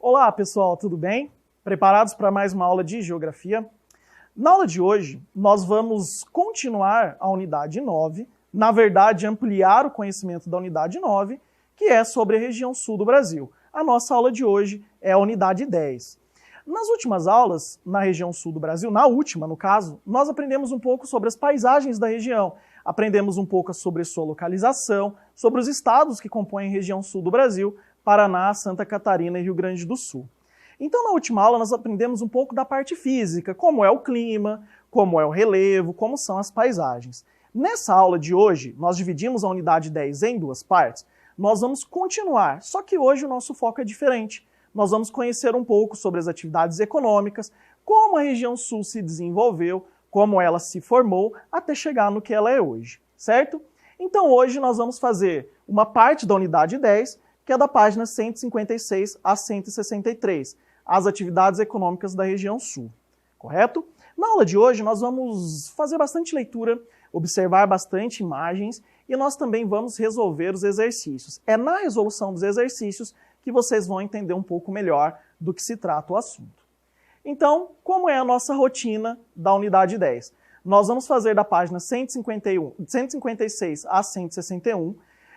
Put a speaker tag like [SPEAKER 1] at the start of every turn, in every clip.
[SPEAKER 1] Olá pessoal, tudo bem? Preparados para mais uma aula de Geografia? Na aula de hoje, nós vamos continuar a unidade 9, na verdade ampliar o conhecimento da unidade 9, que é sobre a região sul do Brasil. A nossa aula de hoje é a unidade 10. Nas últimas aulas, na região sul do Brasil, na última no caso, nós aprendemos um pouco sobre as paisagens da região, aprendemos um pouco sobre sua localização, sobre os estados que compõem a região sul do Brasil, Paraná, Santa Catarina e Rio Grande do Sul. Então, na última aula, nós aprendemos um pouco da parte física, como é o clima, como é o relevo, como são as paisagens. Nessa aula de hoje, nós dividimos a unidade 10 em duas partes. Nós vamos continuar, só que hoje o nosso foco é diferente. Nós vamos conhecer um pouco sobre as atividades econômicas, como a região sul se desenvolveu, como ela se formou, até chegar no que ela é hoje, certo? Então hoje nós vamos fazer uma parte da unidade 10, que é da página 156 a 163, as atividades econômicas da região sul, correto? Na aula de hoje nós vamos fazer bastante leitura, observar bastante imagens e nós também vamos resolver os exercícios. É na resolução dos exercícios que vocês vão entender um pouco melhor do que se trata o assunto. Então, como é a nossa rotina da unidade 10? Nós vamos fazer da página 156 a 161,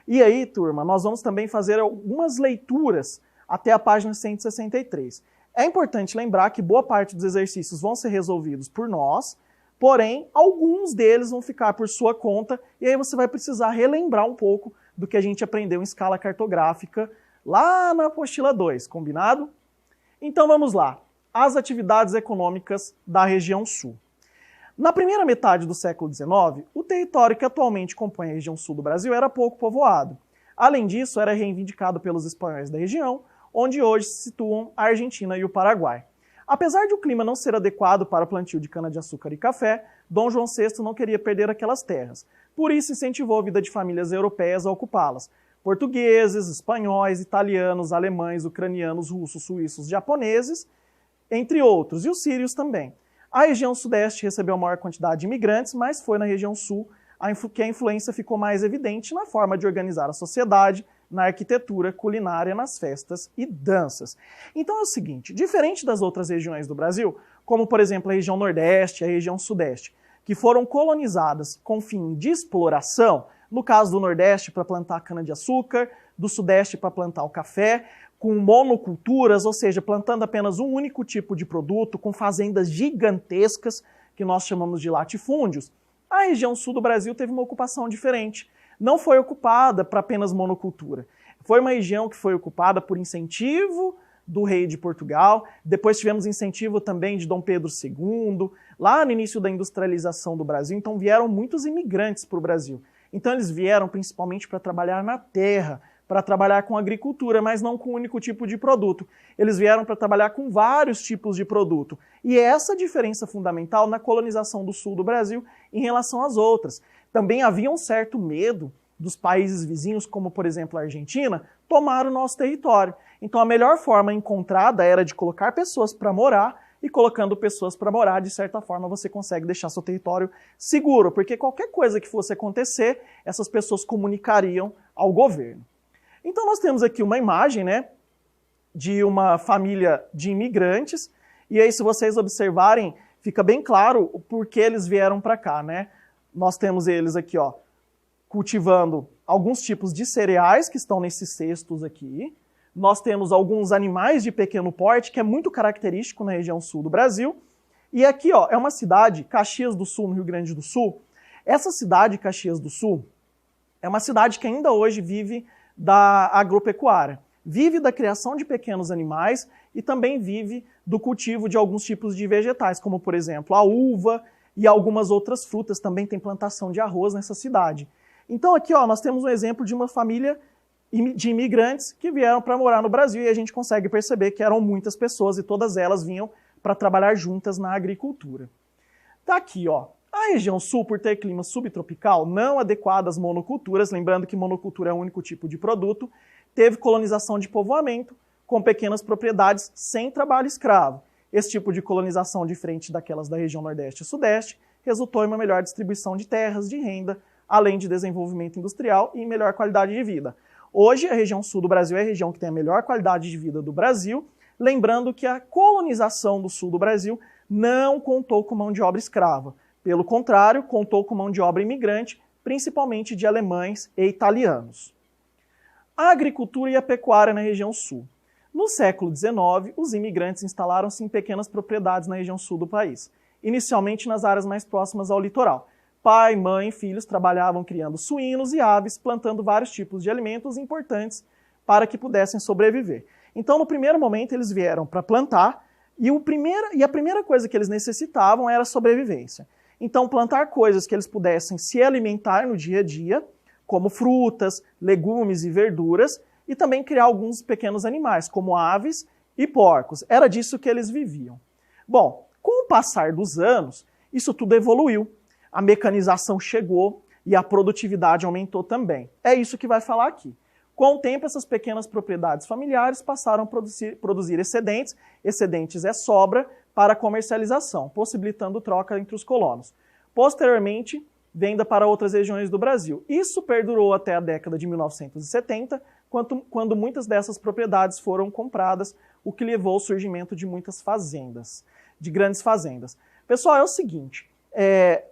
[SPEAKER 1] e aí, turma, nós vamos também fazer algumas leituras até a página 163. É importante lembrar que boa parte dos exercícios vão ser resolvidos por nós, porém, alguns deles vão ficar por sua conta, e aí você vai precisar relembrar um pouco do que a gente aprendeu em escala cartográfica lá na apostila 2, combinado? Então vamos lá, as atividades econômicas da região sul. Na primeira metade do século XIX, o território que atualmente compõe a região sul do Brasil era pouco povoado. Além disso, era reivindicado pelos espanhóis da região, onde hoje se situam a Argentina e o Paraguai. Apesar de o clima não ser adequado para o plantio de cana-de-açúcar e café, Dom João VI não queria perder aquelas terras. Por isso incentivou a vida de famílias europeias a ocupá-las. Portugueses, espanhóis, italianos, alemães, ucranianos, russos, suíços, japoneses, entre outros, e os sírios também. A região sudeste recebeu a maior quantidade de imigrantes, mas foi na região sul que a influência ficou mais evidente na forma de organizar a sociedade, na arquitetura, culinária, nas festas e danças. Então é o seguinte, diferente das outras regiões do Brasil, como por exemplo a região nordeste e a região sudeste, que foram colonizadas com fim de exploração, no caso do nordeste para plantar cana-de-açúcar, do sudeste para plantar o café, com monoculturas, ou seja, plantando apenas um único tipo de produto, com fazendas gigantescas, que nós chamamos de latifúndios, a região sul do Brasil teve uma ocupação diferente. Não foi ocupada para apenas monocultura. Foi uma região que foi ocupada por incentivo do rei de Portugal, depois tivemos incentivo também de Dom Pedro II, lá no início da industrialização do Brasil, então vieram muitos imigrantes para o Brasil. Então eles vieram principalmente para trabalhar na terra, para trabalhar com agricultura, mas não com um único tipo de produto. Eles vieram para trabalhar com vários tipos de produto. E é essa diferença fundamental na colonização do sul do Brasil em relação às outras. Também havia um certo medo dos países vizinhos, como por exemplo a Argentina, tomar o nosso território. Então a melhor forma encontrada era de colocar pessoas para morar, e colocando pessoas para morar, de certa forma você consegue deixar seu território seguro, porque qualquer coisa que fosse acontecer, essas pessoas comunicariam ao governo. Então nós temos aqui uma imagem, né, de uma família de imigrantes, e aí se vocês observarem, fica bem claro o porquê eles vieram para cá, né? Nós temos eles aqui, ó, cultivando alguns tipos de cereais que estão nesses cestos aqui. Nós temos alguns animais de pequeno porte, que é muito característico na região sul do Brasil. E aqui, ó, é uma cidade, Caxias do Sul, no Rio Grande do Sul. Essa cidade, Caxias do Sul, é uma cidade que ainda hoje vive da agropecuária. Vive da criação de pequenos animais e também vive do cultivo de alguns tipos de vegetais, como por exemplo a uva e algumas outras frutas. Também tem plantação de arroz nessa cidade. Então aqui, ó, nós temos um exemplo de uma família de imigrantes que vieram para morar no Brasil e a gente consegue perceber que eram muitas pessoas e todas elas vinham para trabalhar juntas na agricultura. Tá aqui, ó. A região sul, por ter clima subtropical, não adequado às monoculturas, lembrando que monocultura é o único tipo de produto, teve colonização de povoamento com pequenas propriedades sem trabalho escravo. Esse tipo de colonização, diferente daquelas da região nordeste e sudeste, resultou em uma melhor distribuição de terras, de renda, além de desenvolvimento industrial e melhor qualidade de vida. Hoje, a região sul do Brasil é a região que tem a melhor qualidade de vida do Brasil, lembrando que a colonização do sul do Brasil não contou com mão de obra escrava. Pelo contrário, contou com mão de obra imigrante, principalmente de alemães e italianos. A agricultura e a pecuária na região sul. No século XIX, os imigrantes instalaram-se em pequenas propriedades na região sul do país, inicialmente nas áreas mais próximas ao litoral. Pai, mãe e filhos trabalhavam criando suínos e aves, plantando vários tipos de alimentos importantes para que pudessem sobreviver. Então, no primeiro momento, eles vieram para plantar e a primeira coisa que eles necessitavam era sobrevivência. Então, plantar coisas que eles pudessem se alimentar no dia a dia, como frutas, legumes e verduras, e também criar alguns pequenos animais, como aves e porcos. Era disso que eles viviam. Bom, com o passar dos anos, isso tudo evoluiu. A mecanização chegou e a produtividade aumentou também. É isso que vai falar aqui. Com o tempo, essas pequenas propriedades familiares passaram a produzir excedentes. Excedentes é sobra para comercialização, possibilitando troca entre os colonos. Posteriormente, venda para outras regiões do Brasil. Isso perdurou até a década de 1970, quando muitas dessas propriedades foram compradas, o que levou ao surgimento de muitas fazendas, de grandes fazendas. Pessoal, é o seguinte,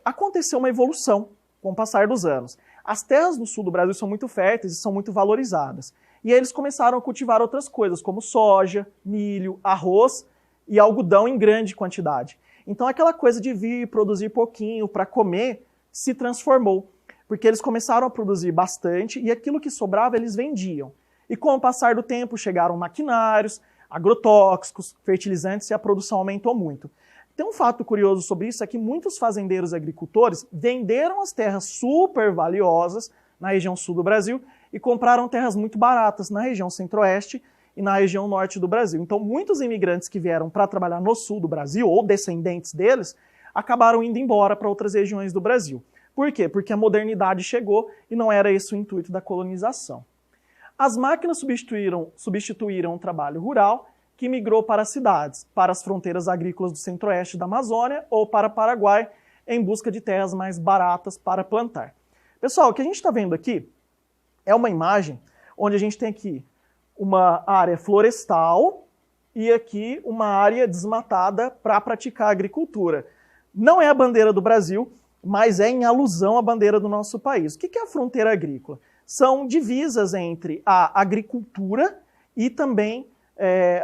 [SPEAKER 1] aconteceu uma evolução com o passar dos anos. As terras no sul do Brasil são muito férteis e são muito valorizadas. E aí eles começaram a cultivar outras coisas, como soja, milho, arroz e algodão em grande quantidade. Então aquela coisa de vir e produzir pouquinho para comer se transformou, porque eles começaram a produzir bastante e aquilo que sobrava eles vendiam. E com o passar do tempo chegaram maquinários, agrotóxicos, fertilizantes e a produção aumentou muito. Tem um fato curioso sobre isso, é que muitos fazendeiros e agricultores venderam as terras super valiosas na região sul do Brasil e compraram terras muito baratas na região centro-oeste e na região norte do Brasil. Então muitos imigrantes que vieram para trabalhar no sul do Brasil, ou descendentes deles, acabaram indo embora para outras regiões do Brasil. Por quê? Porque a modernidade chegou e não era esse o intuito da colonização. As máquinas substituíram o trabalho rural, que migrou para as cidades, para as fronteiras agrícolas do centro-oeste da Amazônia ou para Paraguai, em busca de terras mais baratas para plantar. Pessoal, o que a gente está vendo aqui é uma imagem onde a gente tem aqui uma área florestal e aqui uma área desmatada para praticar agricultura. Não é a bandeira do Brasil, mas é em alusão à bandeira do nosso país. O que é a fronteira agrícola? São divisas entre a agricultura e também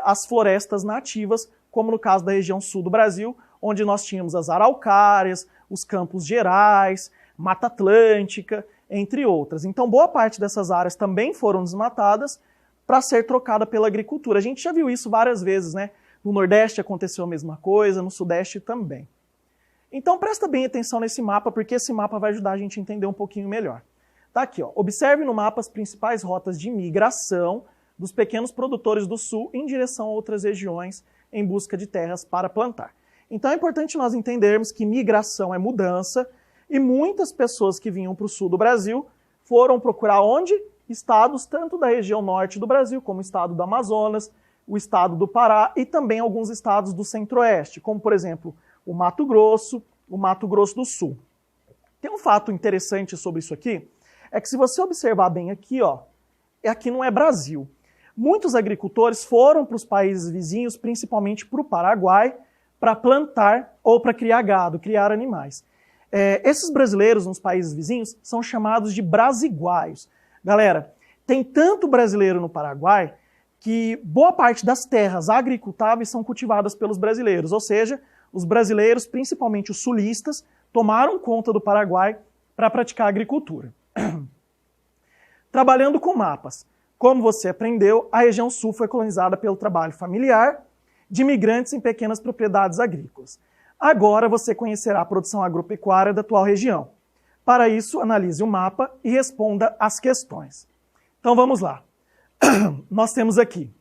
[SPEAKER 1] as florestas nativas, como no caso da região sul do Brasil, onde nós tínhamos as araucárias, os Campos Gerais, Mata Atlântica, entre outras. Então, boa parte dessas áreas também foram desmatadas para ser trocada pela agricultura. A gente já viu isso várias vezes, né? No Nordeste aconteceu a mesma coisa, no Sudeste também. Então, presta bem atenção nesse mapa, porque esse mapa vai ajudar a gente a entender um pouquinho melhor. Tá aqui, ó. Observe no mapa as principais rotas de migração dos pequenos produtores do sul em direção a outras regiões em busca de terras para plantar. Então é importante nós entendermos que migração é mudança e muitas pessoas que vinham para o sul do Brasil foram procurar onde? Estados tanto da região norte do Brasil, como o estado do Amazonas, o estado do Pará e também alguns estados do centro-oeste, como por exemplo o Mato Grosso do Sul. Tem um fato interessante sobre isso aqui, é que se você observar bem aqui, ó, aqui não é Brasil. Muitos agricultores foram para os países vizinhos, principalmente para o Paraguai, para plantar ou para criar gado, criar animais. Esses brasileiros nos países vizinhos são chamados de brasiguaios. Galera, tem tanto brasileiro no Paraguai que boa parte das terras agricultáveis são cultivadas pelos brasileiros, ou seja, os brasileiros, principalmente os sulistas, tomaram conta do Paraguai para praticar agricultura. Trabalhando com mapas. Como você aprendeu, a região sul foi colonizada pelo trabalho familiar de imigrantes em pequenas propriedades agrícolas. Agora você conhecerá a produção agropecuária da atual região. Para isso, analise o mapa e responda as questões. Então vamos lá. Nós temos aqui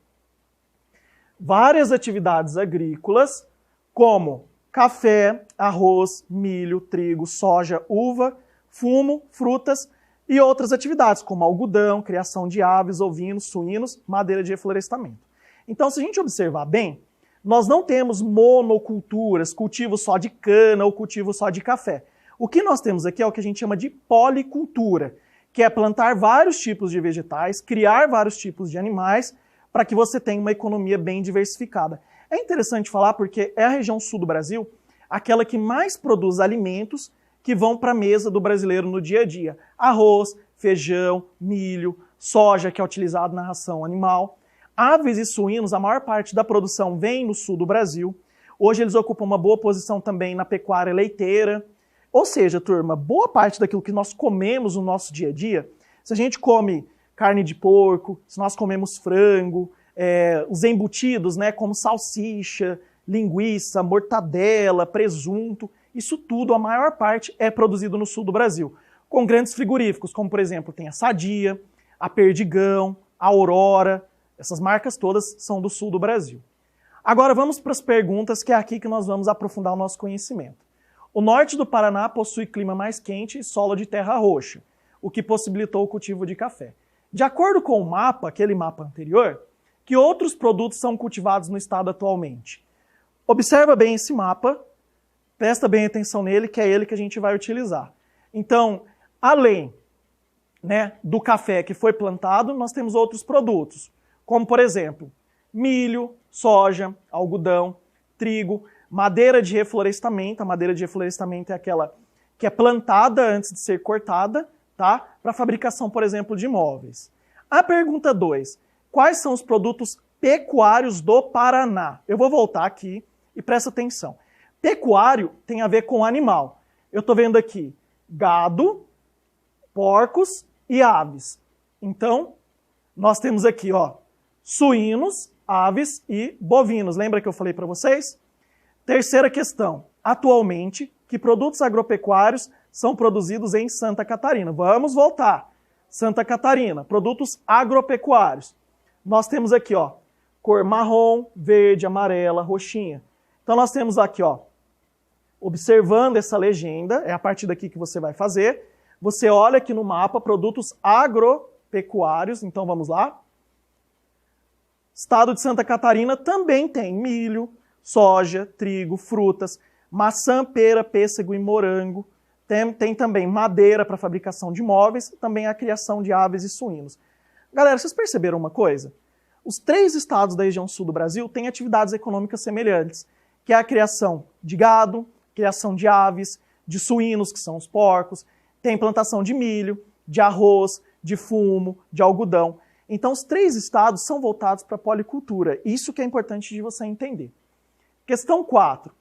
[SPEAKER 1] várias atividades agrícolas, como café, arroz, milho, trigo, soja, uva, fumo, frutas e outras atividades, como algodão, criação de aves, ovinos, suínos, madeira de reflorestamento. Então, se a gente observar bem, nós não temos monoculturas, cultivo só de cana ou cultivo só de café. O que nós temos aqui é o que a gente chama de policultura, que é plantar vários tipos de vegetais, criar vários tipos de animais, para que você tenha uma economia bem diversificada. É interessante falar porque é a região sul do Brasil aquela que mais produz alimentos que vão para a mesa do brasileiro no dia a dia. Arroz, feijão, milho, soja, que é utilizado na ração animal. Aves e suínos, a maior parte da produção vem no sul do Brasil. Hoje eles ocupam uma boa posição também na pecuária leiteira. Ou seja, turma, boa parte daquilo que nós comemos no nosso dia a dia, se a gente come carne de porco, se nós comemos frango, os embutidos, né, como salsicha, linguiça, mortadela, presunto, isso tudo, a maior parte, é produzido no sul do Brasil. Com grandes frigoríficos, como por exemplo, tem a Sadia, a Perdigão, a Aurora, essas marcas todas são do sul do Brasil. Agora vamos para as perguntas, que é aqui que nós vamos aprofundar o nosso conhecimento. O norte do Paraná possui clima mais quente e solo de terra roxa, o que possibilitou o cultivo de café. De acordo com o mapa, aquele mapa anterior, que outros produtos são cultivados no estado atualmente? Observa bem esse mapa, presta bem atenção nele, que é ele que a gente vai utilizar. Então, além, né, do café que foi plantado, nós temos outros produtos, como por exemplo, milho, soja, algodão, trigo, madeira de reflorestamento. A madeira de reflorestamento é aquela que é plantada antes de ser cortada, tá? Para fabricação, por exemplo, de móveis. A pergunta 2. Quais são os produtos pecuários do Paraná? Eu vou voltar aqui e presta atenção. Pecuário tem a ver com animal. Eu estou vendo aqui gado, porcos e aves. Então, nós temos aqui, ó, suínos, aves e bovinos. Lembra que eu falei para vocês? Terceira questão. Atualmente, que produtos agropecuários são produzidos em Santa Catarina? Vamos voltar. Santa Catarina, produtos agropecuários. Nós temos aqui, ó, cor marrom, verde, amarela, roxinha. Então nós temos aqui, ó, observando essa legenda, é a partir daqui que você vai fazer. Você olha aqui no mapa, produtos agropecuários. Então vamos lá. Estado de Santa Catarina também tem milho, soja, trigo, frutas, maçã, pera, pêssego e morango. Tem também madeira para fabricação de móveis, também a criação de aves e suínos. Galera, vocês perceberam uma coisa? Os 3 estados da região sul do Brasil têm atividades econômicas semelhantes, que é a criação de gado, criação de aves, de suínos, que são os porcos, tem plantação de milho, de arroz, de fumo, de algodão. Então, os 3 estados são voltados para a policultura. Isso que é importante de você entender. Questão 4.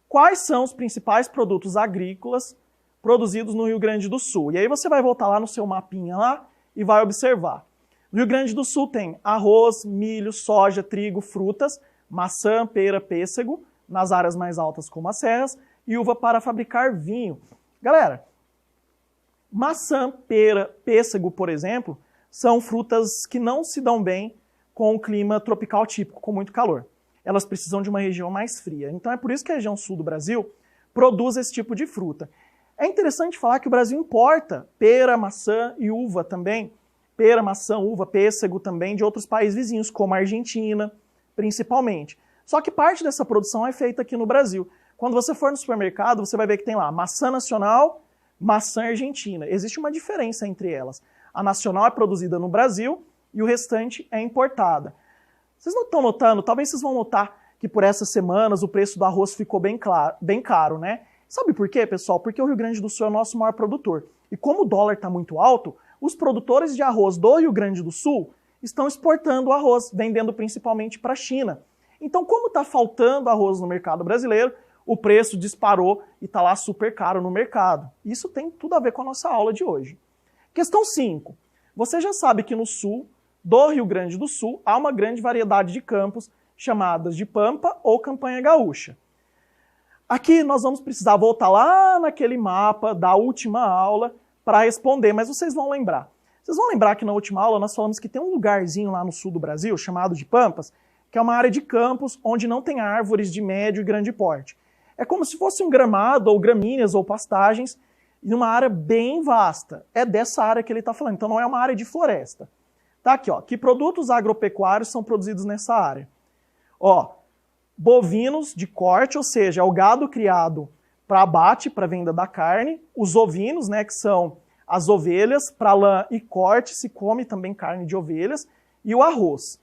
[SPEAKER 1] Quais são os principais produtos agrícolas produzidos no Rio Grande do Sul? E aí você vai voltar lá no seu mapinha lá e vai observar. No Rio Grande do Sul tem arroz, milho, soja, trigo, frutas, maçã, pera, pêssego, nas áreas mais altas como as serras, e uva para fabricar vinho. Galera, maçã, pera, pêssego, por exemplo, são frutas que não se dão bem com o clima tropical típico, com muito calor. Elas precisam de uma região mais fria. Então é por isso que a região sul do Brasil produz esse tipo de fruta. É interessante falar que o Brasil importa pera, maçã e uva também. Pera, maçã, uva, pêssego também de outros países vizinhos, como a Argentina, principalmente. Só que parte dessa produção é feita aqui no Brasil. Quando você for no supermercado, você vai ver que tem lá maçã nacional, maçã argentina. Existe uma diferença entre elas. A nacional é produzida no Brasil e o restante é importada. Vocês não estão notando? Talvez vocês vão notar que por essas semanas o preço do arroz ficou bem caro, né? Sabe por quê, pessoal? Porque o Rio Grande do Sul é o nosso maior produtor. E como o dólar está muito alto, os produtores de arroz do Rio Grande do Sul estão exportando o arroz, vendendo principalmente para a China. Então, como está faltando arroz no mercado brasileiro, o preço disparou e está lá super caro no mercado. Isso tem tudo a ver com a nossa aula de hoje. Questão 5. Você já sabe que no sul do Rio Grande do Sul há uma grande variedade de campos chamadas de pampa ou campanha gaúcha. Aqui nós vamos precisar voltar lá naquele mapa da última aula para responder, mas vocês vão lembrar. Vocês vão lembrar que na última aula nós falamos que tem um lugarzinho lá no sul do Brasil, chamado de Pampas, que é uma área de campos onde não tem árvores de médio e grande porte. É como se fosse um gramado, ou gramíneas, ou pastagens, em uma área bem vasta. É dessa área que ele está falando, então não é uma área de floresta. Tá aqui, ó, que produtos agropecuários são produzidos nessa área? Ó, bovinos de corte, ou seja, é o gado criado para abate, para venda da carne, os ovinos, né, que são as ovelhas, para lã e corte, se come também carne de ovelhas, e o arroz.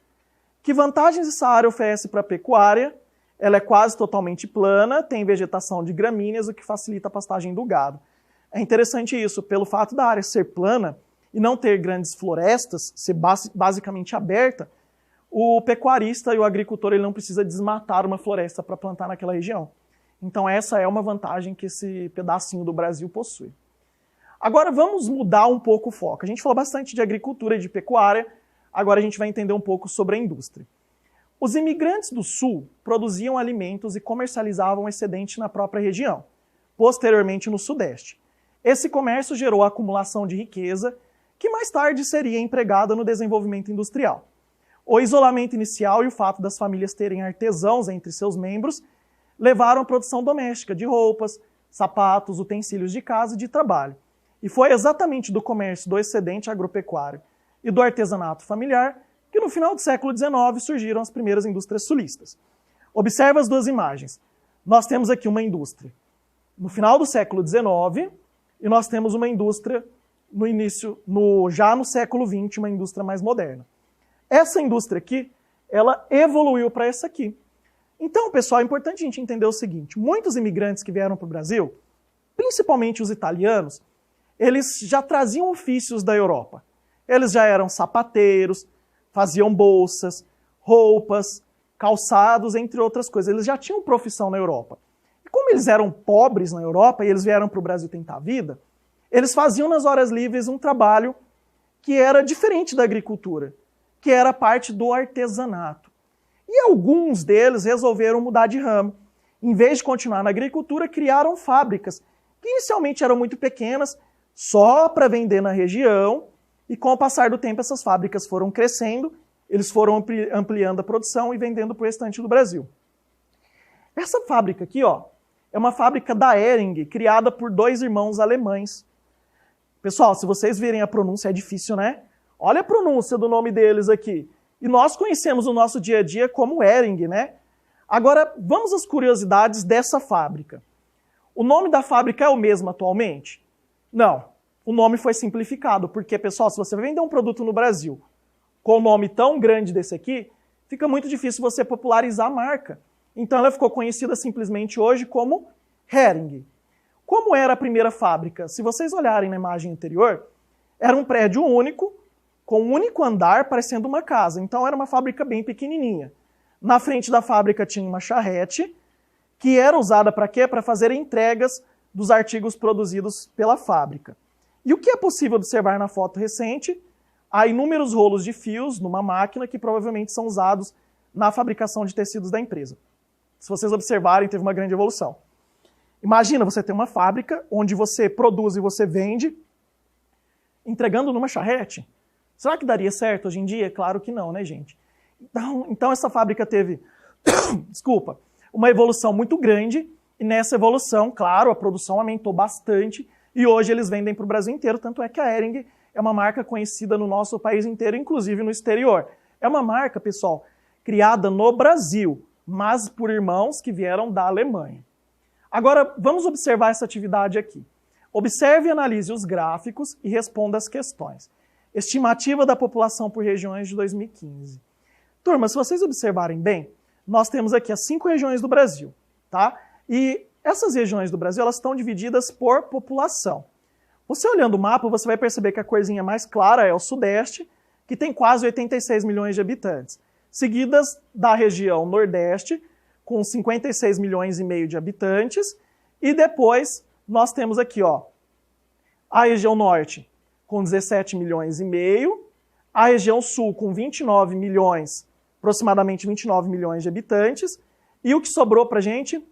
[SPEAKER 1] Que vantagens essa área oferece para a pecuária? Ela é quase totalmente plana, tem vegetação de gramíneas, o que facilita a pastagem do gado. É interessante isso, pelo fato da área ser plana e não ter grandes florestas, ser basicamente aberta, o pecuarista e o agricultor ele não precisa desmatar uma floresta para plantar naquela região. Então essa é uma vantagem que esse pedacinho do Brasil possui. Agora vamos mudar um pouco o foco. A gente falou bastante de agricultura e de pecuária, agora a gente vai entender um pouco sobre a indústria. Os imigrantes do Sul produziam alimentos e comercializavam o excedente na própria região, posteriormente no Sudeste. Esse comércio gerou a acumulação de riqueza, que mais tarde seria empregada no desenvolvimento industrial. O isolamento inicial e o fato das famílias terem artesãos entre seus membros levaram à produção doméstica de roupas, sapatos, utensílios de casa e de trabalho. E foi exatamente do comércio do excedente agropecuário e do artesanato familiar que no final do século XIX surgiram as primeiras indústrias sulistas. Observe as duas imagens. Nós temos aqui uma indústria no final do século XIX e nós temos uma indústria já no século XX, uma indústria mais moderna. Essa indústria aqui, ela evoluiu para essa aqui. Então, pessoal, é importante a gente entender o seguinte, muitos imigrantes que vieram para o Brasil, principalmente os italianos, eles já traziam ofícios da Europa. Eles já eram sapateiros, faziam bolsas, roupas, calçados, entre outras coisas. Eles já tinham profissão na Europa. E como eles eram pobres na Europa e eles vieram para o Brasil tentar a vida, eles faziam nas horas livres um trabalho que era diferente da agricultura, que era parte do artesanato. E alguns deles resolveram mudar de ramo. Em vez de continuar na agricultura, criaram fábricas, que inicialmente eram muito pequenas, só para vender na região, e com o passar do tempo essas fábricas foram crescendo, eles foram ampliando a produção e vendendo para o restante do Brasil. Essa fábrica aqui, ó, é uma fábrica da Hering, criada por dois irmãos alemães. Pessoal, se vocês virem a pronúncia, é difícil, né? Olha a pronúncia do nome deles aqui. E nós conhecemos no nosso dia a dia como Hering, né? Agora, vamos às curiosidades dessa fábrica. O nome da fábrica é o mesmo atualmente? Não. O nome foi simplificado, porque, pessoal, se você vai vender um produto no Brasil com um nome tão grande desse aqui, fica muito difícil você popularizar a marca. Então ela ficou conhecida simplesmente hoje como Hering. Como era a primeira fábrica? Se vocês olharem na imagem anterior, era um prédio único, com um único andar, parecendo uma casa. Então era uma fábrica bem pequenininha. Na frente da fábrica tinha uma charrete, que era usada para quê? Para fazer entregas dos artigos produzidos pela fábrica. E o que é possível observar na foto recente? Há inúmeros rolos de fios numa máquina que provavelmente são usados na fabricação de tecidos da empresa. Se vocês observarem, teve uma grande evolução. Imagina você ter uma fábrica onde você produz e você vende, entregando numa charrete. Será que daria certo hoje em dia? Claro que não, né, gente? Então essa fábrica teve, desculpa, uma evolução muito grande, e nessa evolução, claro, a produção aumentou bastante, e hoje eles vendem para o Brasil inteiro, tanto é que a Hering é uma marca conhecida no nosso país inteiro, inclusive no exterior. É uma marca, pessoal, criada no Brasil, mas por irmãos que vieram da Alemanha. Agora, vamos observar essa atividade aqui. Observe e analise os gráficos e responda as questões. Estimativa da população por regiões de 2015. Turma, se vocês observarem bem, nós temos aqui as 5 regiões do Brasil, tá? E essas regiões do Brasil, elas estão divididas por população. Você olhando o mapa, você vai perceber que a corzinha mais clara é o Sudeste, que tem quase 86 milhões de habitantes, seguidas da região Nordeste, com 56 milhões e meio de habitantes, e depois nós temos aqui, ó, a região Norte, com 17 milhões e meio, a região Sul, com 29 milhões, aproximadamente 29 milhões de habitantes, e o que sobrou pra gente?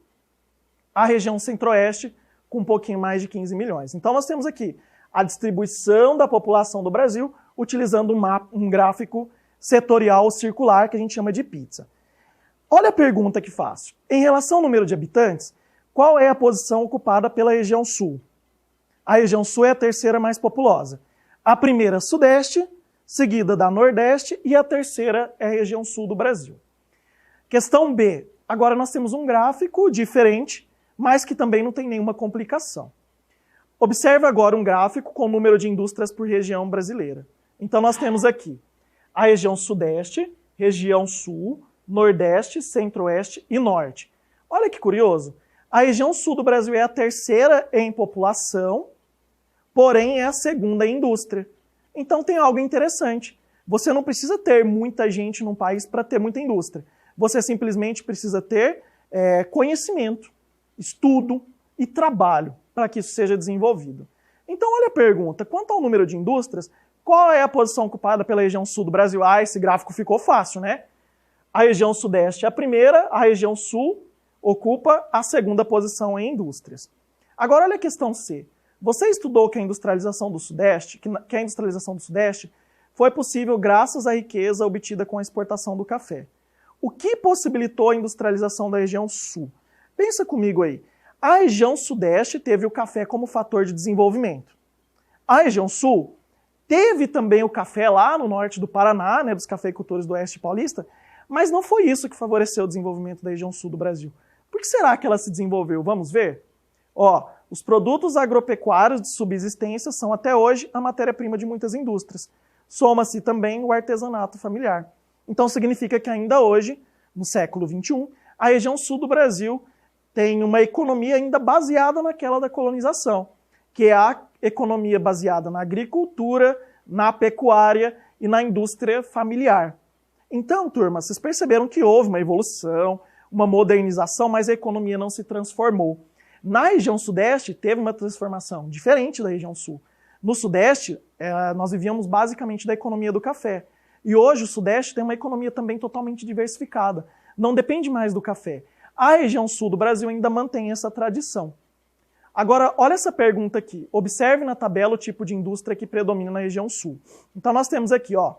[SPEAKER 1] A região Centro-Oeste, com um pouquinho mais de 15 milhões. Então nós temos aqui a distribuição da população do Brasil utilizando um gráfico setorial circular que a gente chama de pizza. Olha a pergunta que faço. Em relação ao número de habitantes, qual é a posição ocupada pela região Sul? A região Sul é a terceira mais populosa. A primeira, Sudeste, seguida da Nordeste, e a terceira é a região Sul do Brasil. Questão B. Agora nós temos um gráfico diferente, mas que também não tem nenhuma complicação. Observe agora um gráfico com o número de indústrias por região brasileira. Então nós temos aqui a região Sudeste, região sul, nordeste, centro-oeste e norte. Olha que curioso, a região sul do Brasil é a terceira em população, porém é a segunda em indústria. Então tem algo interessante. Você não precisa ter muita gente num país para ter muita indústria. Você simplesmente precisa ter conhecimento, estudo e trabalho para que isso seja desenvolvido. Então olha a pergunta, quanto ao número de indústrias, qual é a posição ocupada pela região sul do Brasil? Ah, esse gráfico ficou fácil, né? A região sudeste é a primeira, a região sul ocupa a segunda posição em indústrias. Agora olha a questão C. Você estudou que a industrialização do Sudeste, foi possível graças à riqueza obtida com a exportação do café. O que possibilitou a industrialização da região sul? Pensa comigo aí. A região Sudeste teve o café como fator de desenvolvimento. A região Sul teve também o café lá no norte do Paraná, né, dos cafeicultores do Oeste Paulista, mas não foi isso que favoreceu o desenvolvimento da região Sul do Brasil. Por que será que ela se desenvolveu? Vamos ver? Ó, os produtos agropecuários de subsistência são até hoje a matéria-prima de muitas indústrias. Soma-se também o artesanato familiar. Então significa que ainda hoje, no século XXI, a região sul do Brasil tem uma economia ainda baseada naquela da colonização, que é a economia baseada na agricultura, na pecuária e na indústria familiar. Então, turma, vocês perceberam que houve uma evolução, uma modernização, mas a economia não se transformou. Na região sudeste, teve uma transformação diferente da região sul. No sudeste, nós vivíamos basicamente da economia do café. E hoje o sudeste tem uma economia também totalmente diversificada. Não depende mais do café. A região sul do Brasil ainda mantém essa tradição. Agora, olha essa pergunta aqui. Observe na tabela o tipo de indústria que predomina na região sul. Então nós temos aqui, ó,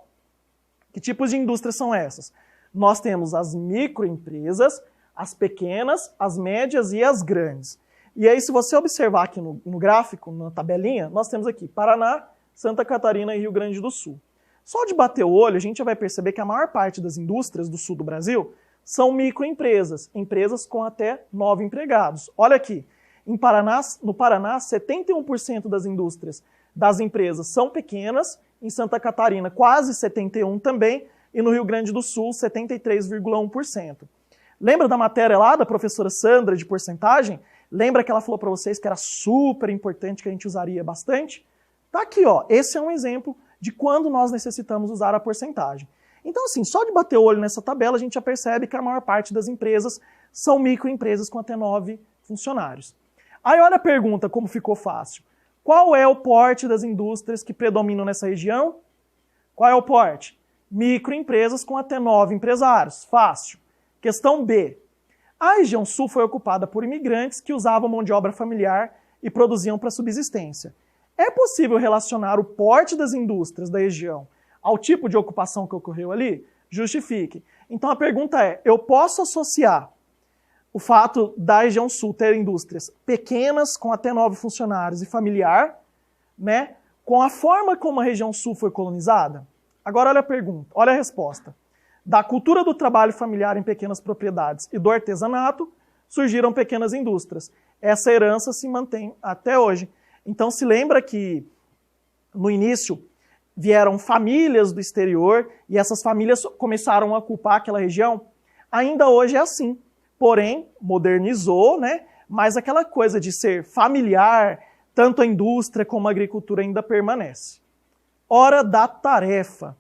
[SPEAKER 1] que tipos de indústrias são essas? Nós temos as microempresas, as pequenas, as médias e as grandes. E aí, se você observar aqui no gráfico, na tabelinha, nós temos aqui Paraná, Santa Catarina e Rio Grande do Sul. Só de bater o olho, a gente já vai perceber que a maior parte das indústrias do sul do Brasil são microempresas, empresas com até 9 empregados. Olha aqui, no Paraná, 71% das indústrias das empresas são pequenas, em Santa Catarina quase 71% também, e no Rio Grande do Sul 73,1%. Lembra da matéria lá da professora Sandra de porcentagem? Lembra que ela falou para vocês que era super importante, que a gente usaria bastante? Tá aqui, ó. Esse é um exemplo de quando nós necessitamos usar a porcentagem. Então, assim, só de bater o olho nessa tabela, a gente já percebe que a maior parte das empresas são microempresas com até 9 funcionários. Aí olha a pergunta, como ficou fácil. Qual é o porte das indústrias que predominam nessa região? Qual é o porte? Microempresas com até 9 empresários. Fácil. Questão B. A região sul foi ocupada por imigrantes que usavam mão de obra familiar e produziam para subsistência. É possível relacionar o porte das indústrias da região ao tipo de ocupação que ocorreu ali? Justifique. Então a pergunta é, eu posso associar o fato da região sul ter indústrias pequenas, com até 9 funcionários e familiar, né, com a forma como a região sul foi colonizada? Agora olha a pergunta, olha a resposta. Da cultura do trabalho familiar em pequenas propriedades e do artesanato, surgiram pequenas indústrias. Essa herança se mantém até hoje. Então se lembra que no início vieram famílias do exterior e essas famílias começaram a ocupar aquela região? Ainda hoje é assim. Porém, modernizou, né? Mas aquela coisa de ser familiar, tanto a indústria como a agricultura ainda permanece. Hora da tarefa.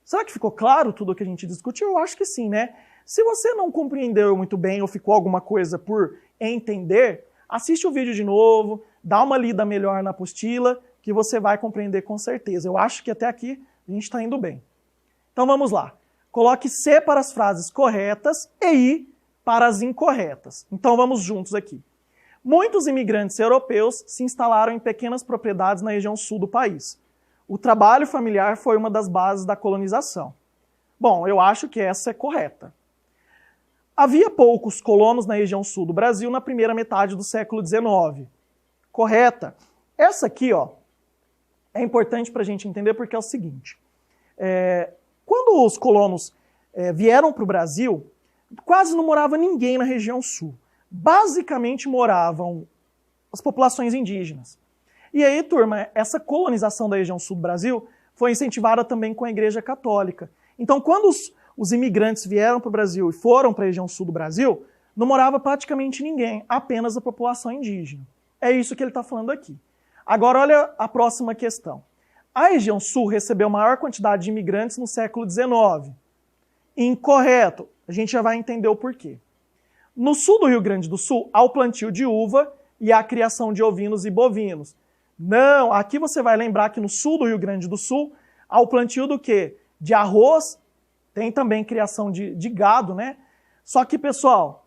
[SPEAKER 1] Será que ficou claro tudo o que a gente discutiu? Eu acho que sim, né? Se você não compreendeu muito bem ou ficou alguma coisa por entender, assiste o vídeo de novo, dá uma lida melhor na apostila, que você vai compreender com certeza. Eu acho que até aqui a gente está indo bem. Então vamos lá. Coloque C para as frases corretas e I para as incorretas. Então vamos juntos aqui. Muitos imigrantes europeus se instalaram em pequenas propriedades na região sul do país. O trabalho familiar foi uma das bases da colonização. Bom, eu acho que essa é correta. Havia poucos colonos na região sul do Brasil na primeira metade do século XIX. Correta. Essa aqui, ó, é importante para a gente entender porque é o seguinte. Quando os colonos vieram para o Brasil, quase não morava ninguém na região sul. Basicamente moravam as populações indígenas. E aí, turma, essa colonização da região sul do Brasil foi incentivada também com a Igreja Católica. Então, quando os imigrantes vieram para o Brasil e foram para a região sul do Brasil, não morava praticamente ninguém, apenas a população indígena. É isso que ele está falando aqui. Agora olha a próxima questão. A região sul recebeu maior quantidade de imigrantes no século XIX. Incorreto. A gente já vai entender o porquê. No sul do Rio Grande do Sul, há o plantio de uva e a criação de ovinos e bovinos. Não, aqui você vai lembrar que no sul do Rio Grande do Sul, há o plantio do quê? De arroz, tem também criação de gado, né? Só que, pessoal,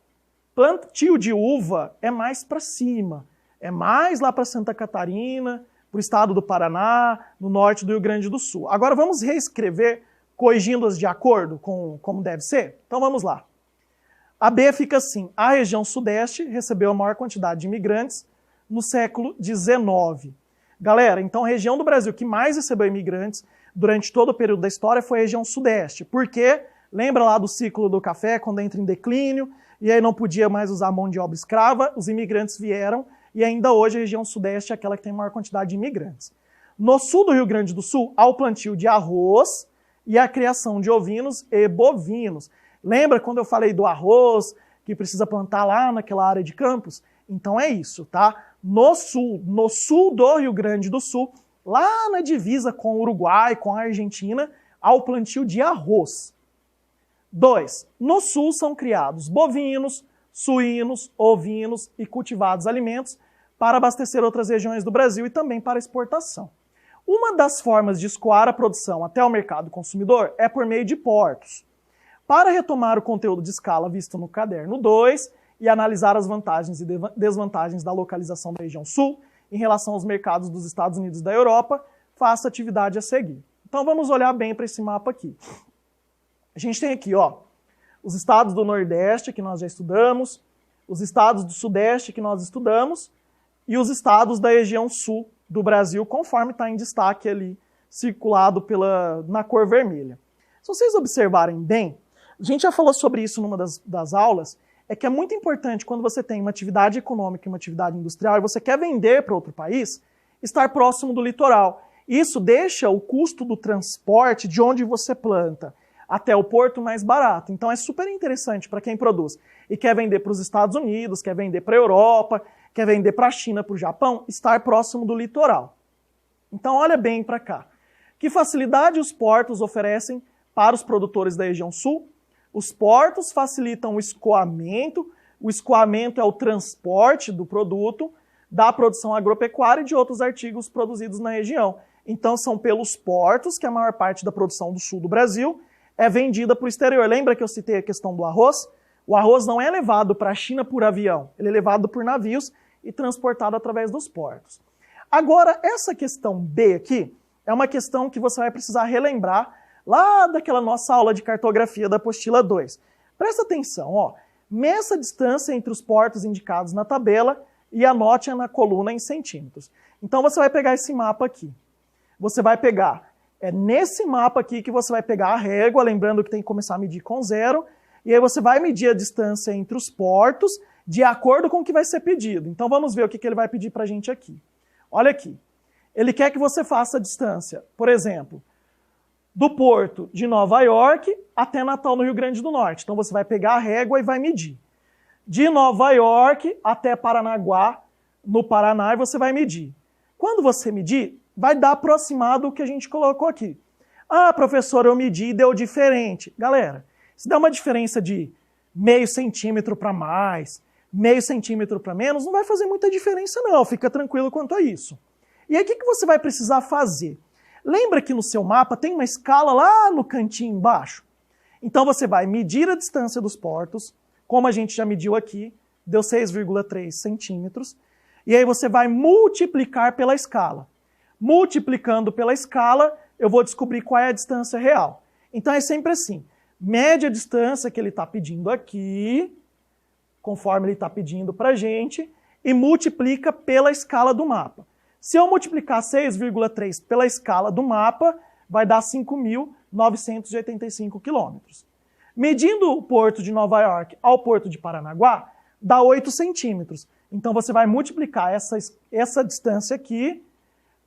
[SPEAKER 1] plantio de uva é mais para cima. É mais lá para Santa Catarina, para o estado do Paraná, no norte do Rio Grande do Sul. Agora vamos reescrever, corrigindo-as de acordo com como deve ser? Então vamos lá. A B fica assim: a região sudeste recebeu a maior quantidade de imigrantes no século XIX. Galera, então a região do Brasil que mais recebeu imigrantes durante todo o período da história foi a região sudeste. Por quê? Lembra lá do ciclo do café, quando entra em declínio, e aí não podia mais usar mão de obra escrava, os imigrantes vieram, e ainda hoje a região sudeste é aquela que tem a maior quantidade de imigrantes. No sul do Rio Grande do Sul, há o plantio de arroz e a criação de ovinos e bovinos. Lembra quando eu falei do arroz, que precisa plantar lá naquela área de campos? Então é isso, tá? No sul do Rio Grande do Sul, lá na divisa com o Uruguai, com a Argentina, há o plantio de arroz. 2. No sul são criados bovinos, suínos, ovinos e cultivados alimentos para abastecer outras regiões do Brasil e também para exportação. Uma das formas de escoar a produção até o mercado consumidor é por meio de portos. Para retomar o conteúdo de escala visto no caderno 2 e analisar as vantagens e desvantagens da localização da região sul em relação aos mercados dos Estados Unidos e da Europa, faça a atividade a seguir. Então vamos olhar bem para esse mapa aqui. A gente tem aqui, ó, os estados do Nordeste, que nós já estudamos, os estados do Sudeste, que nós estudamos, e os estados da região sul do Brasil, conforme está em destaque ali, circulado na cor vermelha. Se vocês observarem bem, a gente já falou sobre isso numa das aulas, é que é muito importante quando você tem uma atividade econômica e uma atividade industrial e você quer vender para outro país, estar próximo do litoral. Isso deixa o custo do transporte de onde você planta até o porto mais barato. Então é super interessante para quem produz e quer vender para os Estados Unidos, quer vender para a Europa, quer vender para a China, para o Japão, estar próximo do litoral. Então olha bem para cá. Que facilidade os portos oferecem para os produtores da região sul? Os portos facilitam o escoamento é o transporte do produto, da produção agropecuária e de outros artigos produzidos na região. Então são pelos portos que a maior parte da produção do sul do Brasil é vendida para o exterior. Lembra que eu citei a questão do arroz? O arroz não é levado para a China por avião, ele é levado por navios e transportado através dos portos. Agora, essa questão B aqui é uma questão que você vai precisar relembrar lá daquela nossa aula de cartografia da apostila 2. Presta atenção, ó. Meça a distância entre os portos indicados na tabela e anote-a na coluna em centímetros. Então você vai pegar esse mapa aqui. Você vai pegar, nesse mapa aqui que você vai pegar a régua, lembrando que tem que começar a medir com 0, e aí você vai medir a distância entre os portos de acordo com o que vai ser pedido. Então vamos ver o que ele vai pedir para a gente aqui. Olha aqui. Ele quer que você faça a distância, por exemplo, do porto de Nova York até Natal, no Rio Grande do Norte. Então você vai pegar a régua e vai medir. De Nova York até Paranaguá, no Paraná, e você vai medir. Quando você medir, vai dar aproximado o que a gente colocou aqui. Ah, professor, eu medi e deu diferente. Galera, se dá uma diferença de meio centímetro para mais, meio centímetro para menos, não vai fazer muita diferença não, fica tranquilo quanto a isso. E aí o que você vai precisar fazer? Lembra que no seu mapa tem uma escala lá no cantinho embaixo? Então você vai medir a distância dos portos, como a gente já mediu aqui, deu 6,3 centímetros, e aí você vai multiplicar pela escala. Multiplicando pela escala, eu vou descobrir qual é a distância real. Então é sempre assim, mede a distância que ele está pedindo aqui, conforme ele está pedindo para a gente, e multiplica pela escala do mapa. Se eu multiplicar 6,3 pela escala do mapa, vai dar 5.985 quilômetros. Medindo o porto de Nova York ao porto de Paranaguá, dá 8 centímetros. Então você vai multiplicar essa distância aqui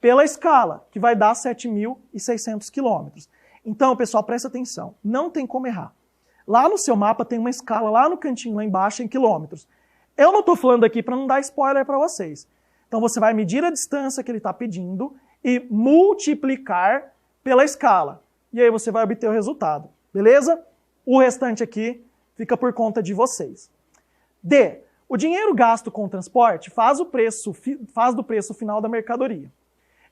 [SPEAKER 1] pela escala, que vai dar 7.600 quilômetros. Então, pessoal, presta atenção, não tem como errar. Lá no seu mapa tem uma escala lá no cantinho, lá embaixo, em quilômetros. Eu não estou falando aqui para não dar spoiler para vocês. Então você vai medir a distância que ele está pedindo e multiplicar pela escala. E aí você vai obter o resultado, beleza? O restante aqui fica por conta de vocês. D. O dinheiro gasto com o transporte faz do preço final da mercadoria.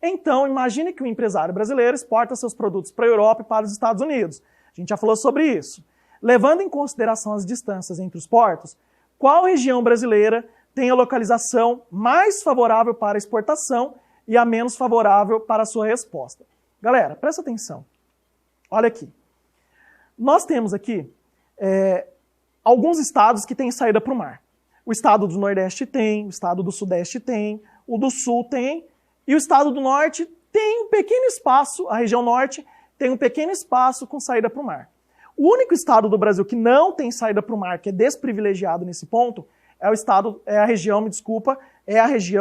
[SPEAKER 1] Então, imagine que o empresário brasileiro exporta seus produtos para a Europa e para os Estados Unidos. A gente já falou sobre isso. Levando em consideração as distâncias entre os portos, qual região brasileira tem a localização mais favorável para a exportação e a menos favorável para a sua resposta? Galera, presta atenção. Olha aqui. Nós temos aqui alguns estados que têm saída para o mar. O estado do Nordeste tem, o estado do Sudeste tem, o do Sul tem, e o estado do Norte tem um pequeno espaço, a região Norte tem um pequeno espaço com saída para o mar. O único estado do Brasil que não tem saída para o mar, que é desprivilegiado nesse ponto, é a região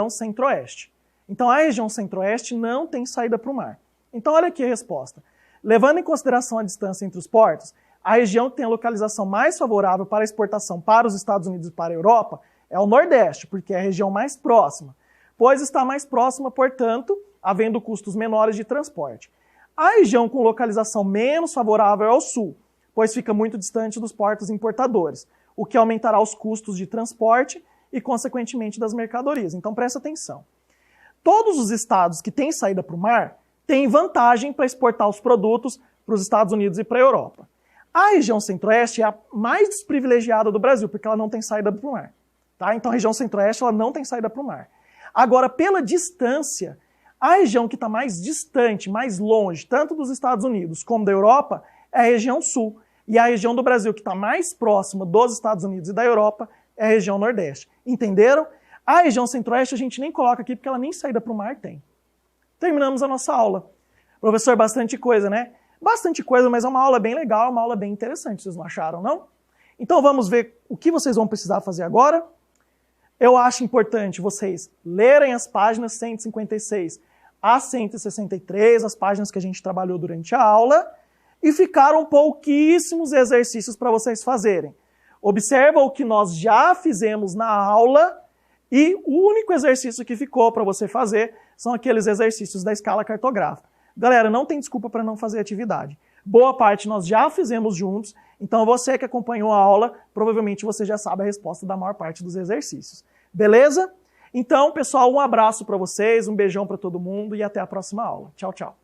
[SPEAKER 1] Centro-Oeste. Então a região Centro-Oeste não tem saída para o mar. Então olha aqui a resposta. Levando em consideração a distância entre os portos, a região que tem a localização mais favorável para a exportação para os Estados Unidos e para a Europa é o Nordeste, porque é a região mais próxima, pois está mais próxima, portanto, havendo custos menores de transporte. A região com localização menos favorável é o Sul, pois fica muito distante dos portos importadores, o que aumentará os custos de transporte e, consequentemente, das mercadorias. Então, presta atenção. Todos os estados que têm saída para o mar têm vantagem para exportar os produtos para os Estados Unidos e para a Europa. A região Centro-Oeste é a mais desprivilegiada do Brasil, porque ela não tem saída para o mar. Tá? Então, a região Centro-Oeste ela não tem saída para o mar. Agora, pela distância, a região que está mais distante, mais longe, tanto dos Estados Unidos como da Europa, é a região Sul. E a região do Brasil que está mais próxima dos Estados Unidos e da Europa é a região Nordeste. Entenderam? A região Centro-Oeste a gente nem coloca aqui porque ela nem saída para o mar tem. Terminamos a nossa aula. Professor, bastante coisa, né? Bastante coisa, mas é uma aula bem legal, uma aula bem interessante, vocês não acharam, não? Então vamos ver o que vocês vão precisar fazer agora. Eu acho importante vocês lerem as páginas 156 a 163, as páginas que a gente trabalhou durante a aula, e ficaram pouquíssimos exercícios para vocês fazerem. Observa o que nós já fizemos na aula e o único exercício que ficou para você fazer são aqueles exercícios da escala cartográfica. Galera, não tem desculpa para não fazer atividade. Boa parte nós já fizemos juntos, então você que acompanhou a aula, provavelmente você já sabe a resposta da maior parte dos exercícios. Beleza? Então, pessoal, um abraço para vocês, um beijão para todo mundo e até a próxima aula. Tchau, tchau.